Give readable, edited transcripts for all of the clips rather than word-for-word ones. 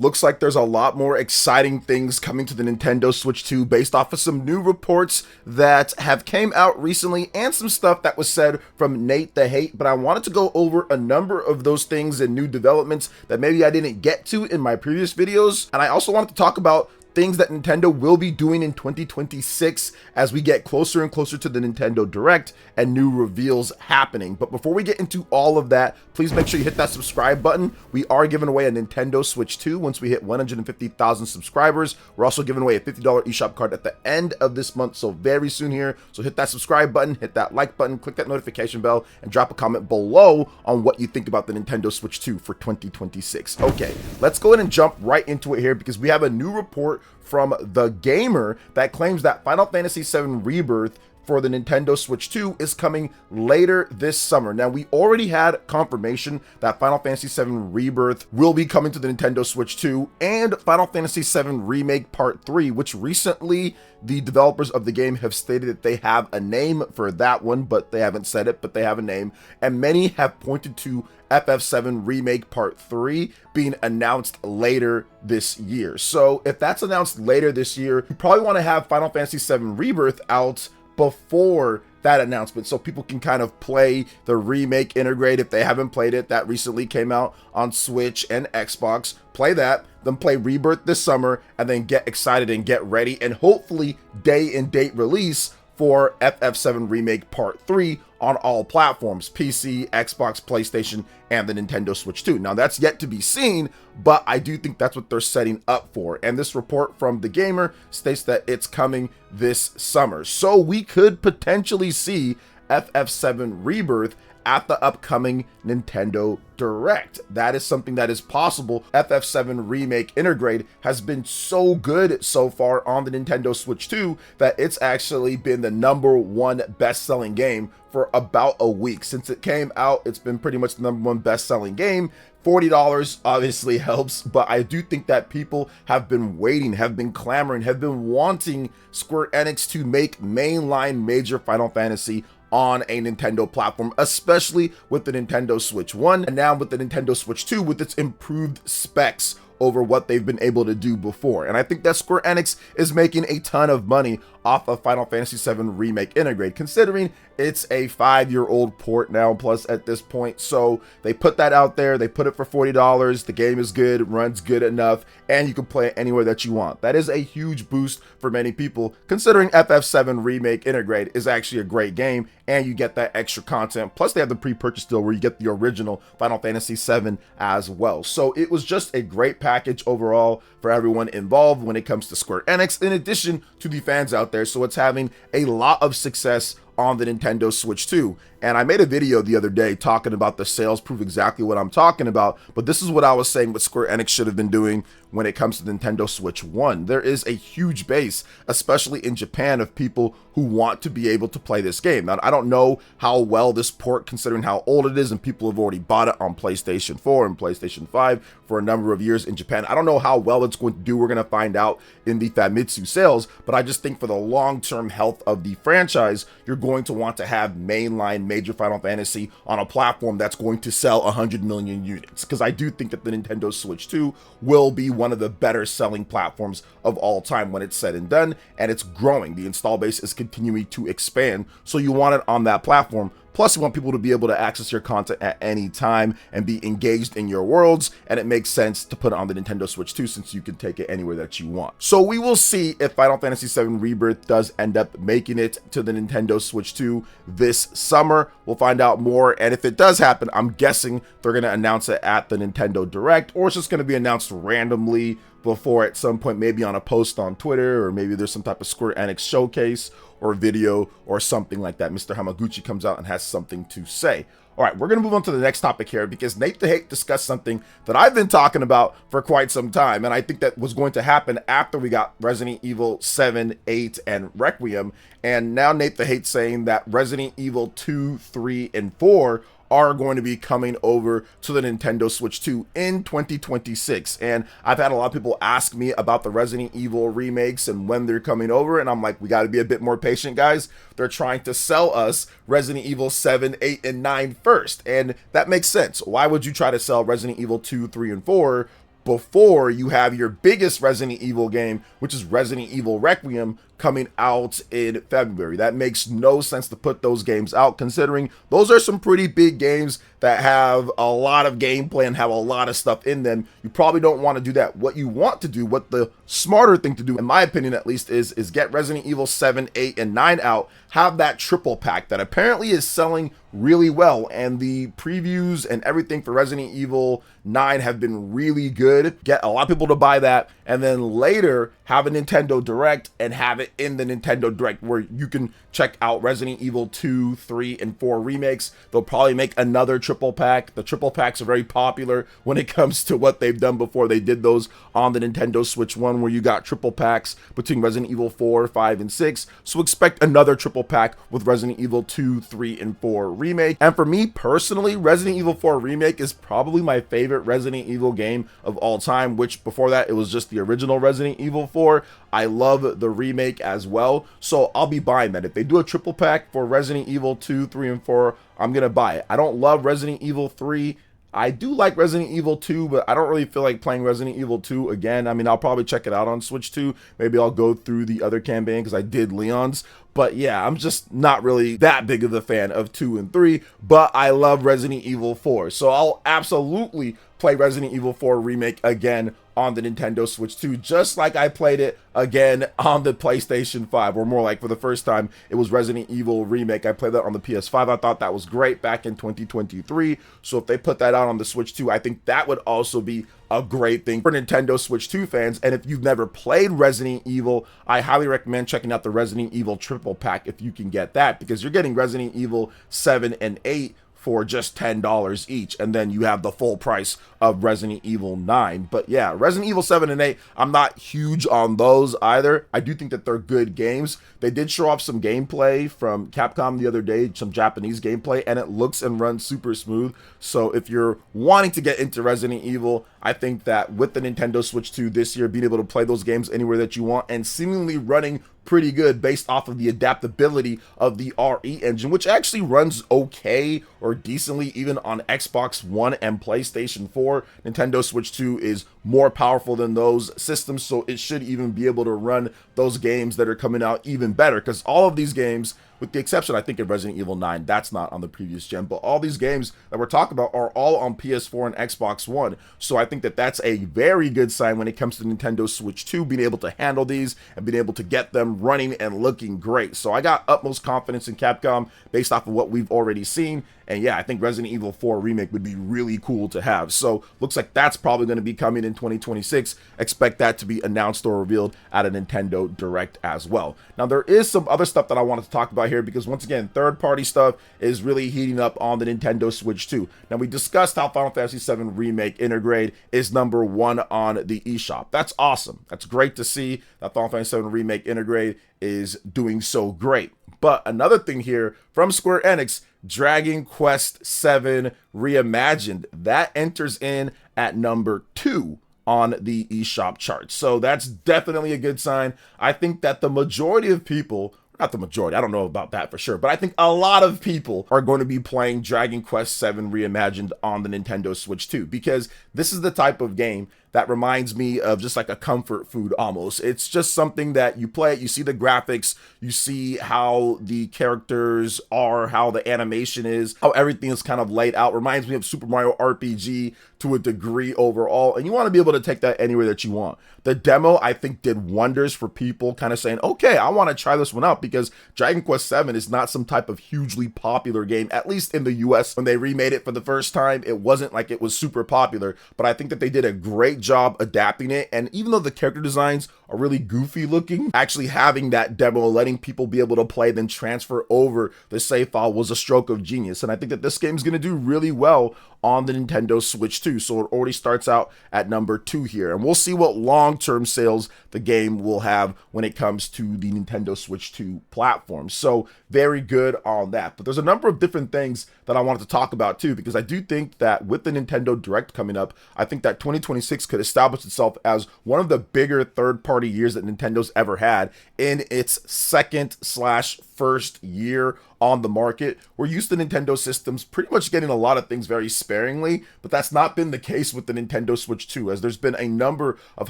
Looks like there's a lot more exciting things coming to the Nintendo Switch 2 based off of some new reports that have came out recently and some stuff that was said from Nate the Hate, but I wanted to go over a number of those things and new developments that maybe I didn't get to in my previous videos. And I also wanted to talk about things that Nintendo will be doing in 2026 as we get closer and closer to the Nintendo Direct and new reveals happening. But before we get into all of that, please make sure you hit that subscribe button. We are giving away a Nintendo Switch 2 once we hit 150,000 subscribers. We're also giving away a $50 eShop card at the end of this month, so very soon here. So hit that subscribe button, hit that like button, click that notification bell, and drop a comment below on what you think about the Nintendo Switch 2 for 2026. Okay, let's go ahead and jump right into it here because we have a new report from The Gamer that claims that Final Fantasy VII Rebirth for the Nintendo Switch 2 is coming later this summer. Now, we already had confirmation that Final Fantasy VII Rebirth will be coming to the Nintendo Switch 2 and Final Fantasy VII Remake Part 3, which recently the developers of the game have stated that they have a name for that one, but they haven't said it, but they have a name. And many have pointed to FF7 Remake Part 3 being announced later this year. So if that's announced later this year, you probably want to have Final Fantasy VII Rebirth out before that announcement so people can kind of play the remake integrate if they haven't played it. That recently came out on Switch and Xbox. Play that, then play Rebirth this summer, and then get excited and get ready and hopefully day and date release for FF7 Remake Part 3 on all platforms, PC, Xbox, PlayStation, and the Nintendo Switch 2. Now, that's yet to be seen, but I do think that's what they're setting up for. And this report from The Gamer states that it's coming this summer. So we could potentially see FF7 Rebirth at the upcoming Nintendo Direct. That is something that is possible. FF7 Remake Integrate has been so good so far on the Nintendo Switch 2 that it's actually been the #1 best-selling game for about a week. Since it came out, it's been pretty much the #1 best-selling game. $40 obviously helps, but I do think that people have been waiting, have been clamoring, have been wanting Square Enix to make mainline major Final Fantasy on a Nintendo platform, especially with the Nintendo Switch 1 and now with the Nintendo Switch 2 with its improved specs over what they've been able to do before. And I think that Square Enix is making a ton of money off of Final Fantasy VII Remake Integrate, considering it's a 5-year-old port now plus at this point. So they put that out there, they put it for $40, the game is good, runs good enough, and you can play it anywhere that you want. That is a huge boost for many people, considering FF7 Remake Integrate is actually a great game, and you get that extra content. Plus they have the pre-purchase deal where you get the original Final Fantasy VII as well. So it was just a great package overall for everyone involved when it comes to Square Enix, in addition to the fans out there. So it's having a lot of success on the Nintendo Switch 2. And I made a video the other day talking about the sales prove exactly what I'm talking about, but this is what I was saying what Square Enix should have been doing when it comes to the Nintendo Switch 1. There is a huge base, especially in Japan, of people who want to be able to play this game. Now, I don't know how well this port, considering how old it is, and people have already bought it on PlayStation 4 and PlayStation 5 for a number of years in Japan. I don't know how well it's going to do. We're going to find out in the Famitsu sales, but I just think for the long-term health of the franchise, you're going to want to have mainline major Final Fantasy on a platform that's going to sell 100 million units, because I do think that the Nintendo Switch 2 will be one of the better selling platforms of all time when it's said and done, and it's growing. The install base is continuing to expand, so you want it on that platform. Plus, you want people to be able to access your content at any time and be engaged in your worlds, and it makes sense to put it on the Nintendo Switch 2 since you can take it anywhere that you want. So we will see if Final Fantasy VII Rebirth does end up making it to the Nintendo Switch 2 this summer. We'll find out more, and if it does happen, I'm guessing they're going to announce it at the Nintendo Direct, or it's just going to be announced randomly before at some point, maybe on a post on Twitter, or maybe there's some type of Square Enix showcase or video or something like that. Mr. Hamaguchi comes out and has something to say. All right, we're going to move on to the next topic here because Nate the Hate discussed something that I've been talking about for quite some time, and I think that was going to happen after we got Resident Evil 7, 8, and Requiem, and now Nate the Hate saying that Resident Evil 2, 3, and 4 are going to be coming over to the Nintendo Switch 2 in 2026. And I've had a lot of people ask me about the Resident Evil remakes and when they're coming over, and I'm like, we got to be a bit more patient, guys. They're trying to sell us Resident Evil 7, 8, and 9 first, and that makes sense. Why would you try to sell Resident Evil 2, 3, and 4 before you have your biggest Resident Evil game, which is Resident Evil Requiem, coming out in February. That makes no sense to put those games out, considering those are some pretty big games that have a lot of gameplay and have a lot of stuff in them. You probably don't want to do that. What you want to do, what the smarter thing to do, in my opinion at least, is get Resident Evil 7, 8, and 9 out, have that triple pack that apparently is selling really well, and the previews and everything for Resident Evil 9 have been really good. Get a lot of people to buy that, and then later have a Nintendo Direct and have it in the Nintendo Direct where you can check out Resident Evil 2, 3, and 4 remakes. They'll probably make another triple pack. The triple packs are very popular when it comes to what they've done before. They did those on the Nintendo Switch 1 where you got triple packs between Resident Evil 4, 5, and 6. So expect another triple pack with Resident Evil 2, 3, and 4 remake. And for me personally, Resident Evil 4 Remake is probably my favorite Resident Evil game of all time, which before that it was just the original Resident Evil 4. I love the remake as well, so I'll be buying that. If they do a triple pack for Resident Evil 2, 3, and 4, I'm gonna buy it. I don't love Resident Evil 3. I do like Resident Evil 2, but I don't really feel like playing Resident Evil 2 again. I mean, I'll probably check it out on Switch 2. Maybe I'll go through the other campaign because I did Leon's. But yeah, I'm just not really that big of a fan of 2 and 3, but I love Resident Evil 4. So I'll absolutely play Resident Evil 4 Remake again on the Nintendo Switch 2, just like I played it again on the PlayStation 5, or more like for the first time, it was Resident Evil Remake. I played that on the PS5. I thought that was great back in 2023. So if they put that out on the Switch 2, I think that would also be a great thing for Nintendo Switch 2 fans. And if you've never played Resident Evil, I highly recommend checking out the Resident Evil triple pack if you can get that, because you're getting Resident Evil 7 and 8 for just $10 each, and then you have the full price of Resident Evil 9. But yeah, Resident Evil 7 and 8, I'm not huge on those either. I do think that they're good games. They did show off some gameplay from Capcom the other day, some Japanese gameplay, and it looks and runs super smooth. So if you're wanting to get into Resident Evil, I think that with the Nintendo Switch 2 this year, being able to play those games anywhere that you want and seemingly running pretty good based off of the adaptability of the RE engine, which actually runs okay or decently even on Xbox One and PlayStation 4. Nintendo Switch 2 is more powerful than those systems, so it should even be able to run those games that are coming out even better, because all of these games, with the exception, I think, of Resident Evil 9, that's not on the previous gen, but all these games that we're talking about are all on PS4 and Xbox One. So I think that that's a very good sign when it comes to Nintendo Switch 2, being able to handle these and being able to get them running and looking great. So I got utmost confidence in Capcom based off of what we've already seen. And yeah, I think Resident Evil 4 Remake would be really cool to have. So looks like that's probably going to be coming in 2026. Expect that to be announced or revealed at a Nintendo Direct as well. Now, there is some other stuff that I wanted to talk about here, because once again, third-party stuff is really heating up on the Nintendo Switch 2. Now, we discussed how Final Fantasy VII Remake Intergrade is #1 on the eShop. That's awesome. That's great to see that Final Fantasy VII Remake Intergrade is doing so great. But another thing here from Square Enix, Dragon Quest VII Reimagined, that enters in at #2 on the eShop chart. So that's definitely a good sign. I think that the majority of people, not the majority, I don't know about that for sure, but I think a lot of people are going to be playing Dragon Quest VII Reimagined on the Nintendo Switch 2, because this is the type of game that reminds me of just like a comfort food almost. It's just something that you play it, you see the graphics, you see how the characters are, how the animation is, how everything is kind of laid out. Reminds me of Super Mario RPG to a degree overall, and you want to be able to take that anywhere that you want. The demo, I think, did wonders for people kind of saying, okay, I want to try this one out, because Dragon Quest VII is not some type of hugely popular game, at least in the US. When they remade it for the first time, it wasn't like it was super popular, but I think that they did a great job adapting it. And even though the character designs are really goofy looking, actually having that demo, letting people be able to play, then transfer over the save file, was a stroke of genius. And I think that this game is going to do really well on the Nintendo Switch 2. So it already starts out at #2 here. And we'll see what long-term sales the game will have when it comes to the Nintendo Switch 2 platform. So very good on that. But there's a number of different things that I wanted to talk about too, because I do think that with the Nintendo Direct coming up, I think that 2026 could establish itself as one of the bigger third-party years that Nintendo's ever had in its second/third first year on the market, we're used to Nintendo systems pretty much getting a lot of things very sparingly, but that's not been the case with the Nintendo Switch 2, as there's been a number of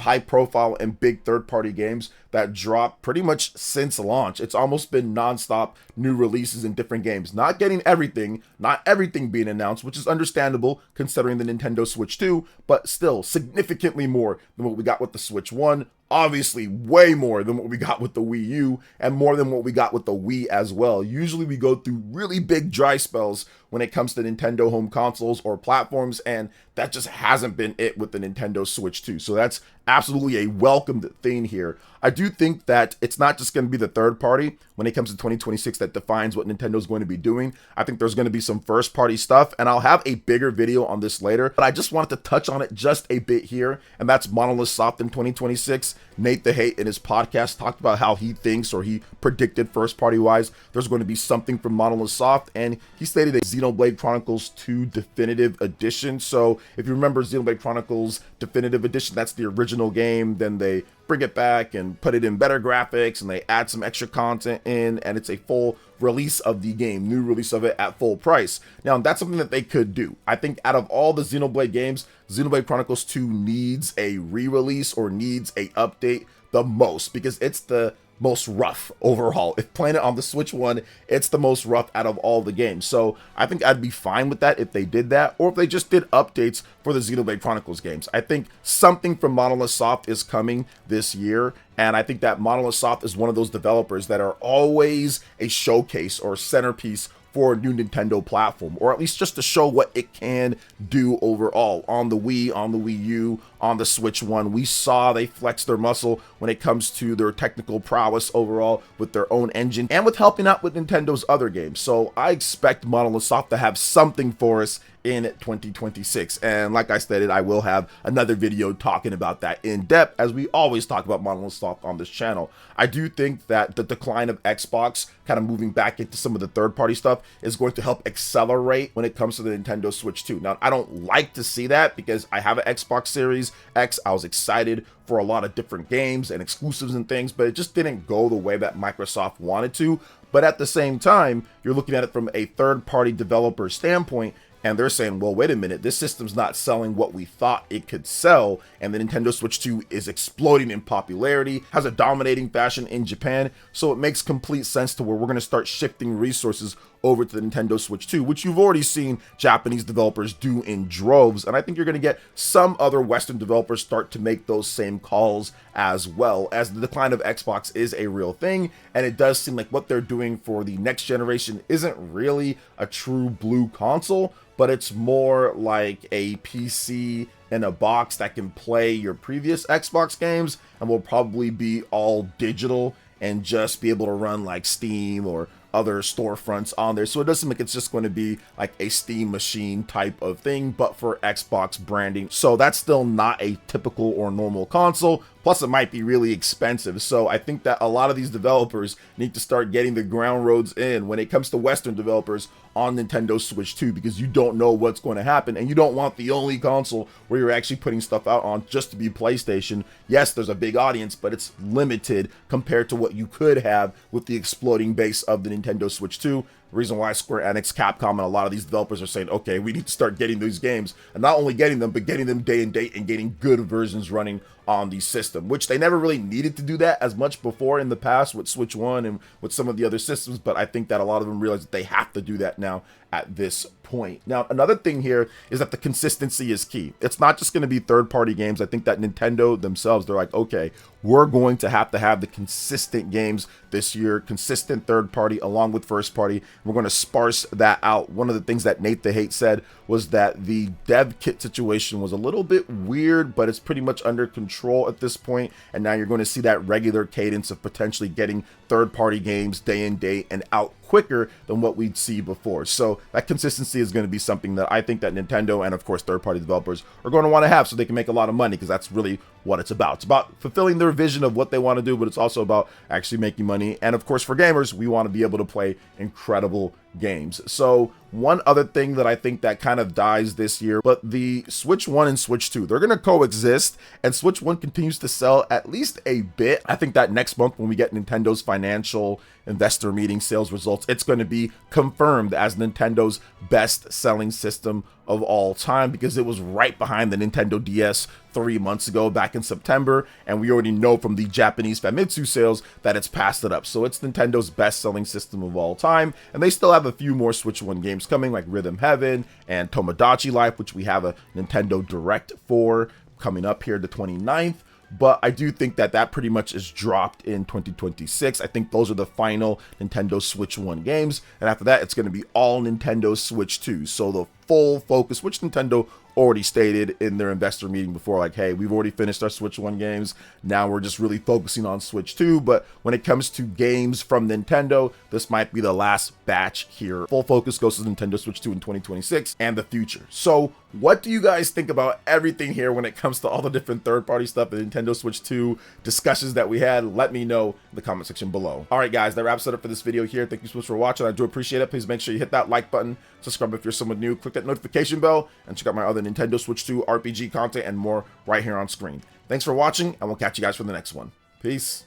high profile and big third-party games that dropped pretty much since launch. It's almost been non-stop new releases in different games. Not getting everything, not everything being announced, which is understandable considering the Nintendo Switch 2, but still significantly more than what we got with the Switch 1. Obviously, way more than what we got with the Wii U, and more than what we got with the Wii as well. Usually we go through really big dry spells when it comes to Nintendo home consoles or platforms, and that just hasn't been it with the Nintendo Switch 2. So that's absolutely a welcomed thing here. I do think that it's not just going to be the third party when it comes to 2026 that defines what Nintendo's going to be doing. I think there's going to be some first party stuff, and I'll have a bigger video on this later, but I just wanted to touch on it just a bit here, and that's Monolith Soft in 2026. Nate the Hate in his podcast talked about how he thinks, or he predicted first party wise, there's going to be something from Monolith Soft, and he stated a Xenoblade Chronicles 2 Definitive Edition. So if you remember Xenoblade Chronicles Definitive Edition, that's the original game, then they bring it back and put it in better graphics, and they add some extra content in, and it's a full release of the game, new release of it at full price. Now, that's something that they could do. I think out of all the Xenoblade games, Xenoblade Chronicles 2 needs a re-release or needs a update the most, because it's the most rough overall. If playing it on the Switch 1, it's the most rough out of all the games. So I think I'd be fine with that if they did that, or if they just did updates for the Xenoblade Chronicles games. I think something from Monolith Soft is coming this year, and I think that Monolith Soft is one of those developers that are always a showcase or centerpiece for a new Nintendo platform, or at least just to show what it can do overall on the Wii, on the Wii U, on the Switch 1. We saw they flex their muscle when it comes to their technical prowess overall with their own engine and with helping out with Nintendo's other games. So I expect Monolith Soft to have something for us in 2026, and like I stated, I will have another video talking about that in depth, as we always talk about Monolith Soft on this channel. I do think that the decline of Xbox kind of moving back into some of the third-party stuff is going to help accelerate when it comes to the Nintendo Switch 2. Now, I don't like to see that, because I have an Xbox Series X. I was excited for a lot of different games and exclusives and things, but it just didn't go the way that Microsoft wanted to. But at the same time, you're looking at it from a third-party developer standpoint, and they're saying, well, wait a minute, this system's not selling what we thought it could sell, and the Nintendo Switch 2 is exploding in popularity, has a dominating fashion in Japan, so it makes complete sense to where we're going to start shifting resources over to the Nintendo Switch 2, which you've already seen Japanese developers do in droves, and I think you're going to get some other Western developers start to make those same calls as well, as the decline of Xbox is a real thing, and it does seem like what they're doing for the next generation isn't really a true blue console, but it's more like a PC in a box that can play your previous Xbox games and will probably be all digital and just be able to run like Steam or other storefronts on there. So it doesn't make it's just going to be like a Steam machine type of thing, but for Xbox branding. So that's still not a typical or normal console. Plus, it might be really expensive. So I think that a lot of these developers need to start getting the ground roads in when it comes to Western developers on Nintendo Switch 2, because you don't know what's going to happen, and you don't want the only console where you're actually putting stuff out on just to be PlayStation. Yes, there's a big audience, but it's limited compared to what you could have with the exploding base of the Nintendo Switch 2. The reason why Square Enix, Capcom, and a lot of these developers are saying, okay, we need to start getting these games, and not only getting them, but getting them day and date and getting good versions running on the system, which they never really needed to do that as much before in the past with Switch 1 and with some of the other systems, but I think that a lot of them realize that they have to do that now at this point. Now, another thing here is that the consistency is key. It's not just going to be third-party games. I think that Nintendo themselves, they're like, okay, we're going to have the consistent games this year, consistent third-party along with first-party. We're going to sparse that out. One of the things that Nate the Hate said was that the dev kit situation was a little bit weird, but it's pretty much under control at this point, and now you're going to see that regular cadence of potentially getting third-party games day and date and out quicker than what we'd see before. So that consistency is going to be something that I think that Nintendo and of course third-party developers are going to want to have, so they can make a lot of money, because that's really what it's about. It's about fulfilling their vision of what they want to do, but it's also about actually making money. And of course, for gamers, we want to be able to play incredible games. So one other thing that I think that kind of dies this year, but the Switch 1 and Switch 2, they're going to coexist, and Switch 1 continues to sell at least a bit. I think that next month when we get Nintendo's financial investor meeting sales results, it's going to be confirmed as Nintendo's best-selling system of all time, because it was right behind the Nintendo DS 3 months ago back in September, and we already know from the Japanese Famitsu sales that it's passed it up. So it's Nintendo's best-selling system of all time, and they still have a few more Switch 1 games coming, like Rhythm Heaven and Tomodachi Life, which we have a Nintendo Direct for coming up here the 29th. But I do think that that pretty much is dropped in 2026. I think those are the final Nintendo Switch 1 games, and after that, it's going to be all Nintendo Switch 2. So the full focus, which Nintendo already stated in their investor meeting before, like, hey, we've already finished our Switch 1 games, now we're just really focusing on Switch 2. But when it comes to games from Nintendo, this might be the last batch here. Full focus goes to Nintendo Switch 2 in 2026 and the future. So what do you guys think about everything here when it comes to all the different third-party stuff, the Nintendo Switch 2 discussions that we had? Let me know in the comment section below. All right, guys, that wraps it up for this video here. Thank you so much for watching. I do appreciate it. Please make sure you hit that like button, subscribe if you're someone new, click that notification bell, and check out my other Nintendo Switch 2 RPG content and more right here on screen. Thanks for watching, and we'll catch you guys for the next one. Peace.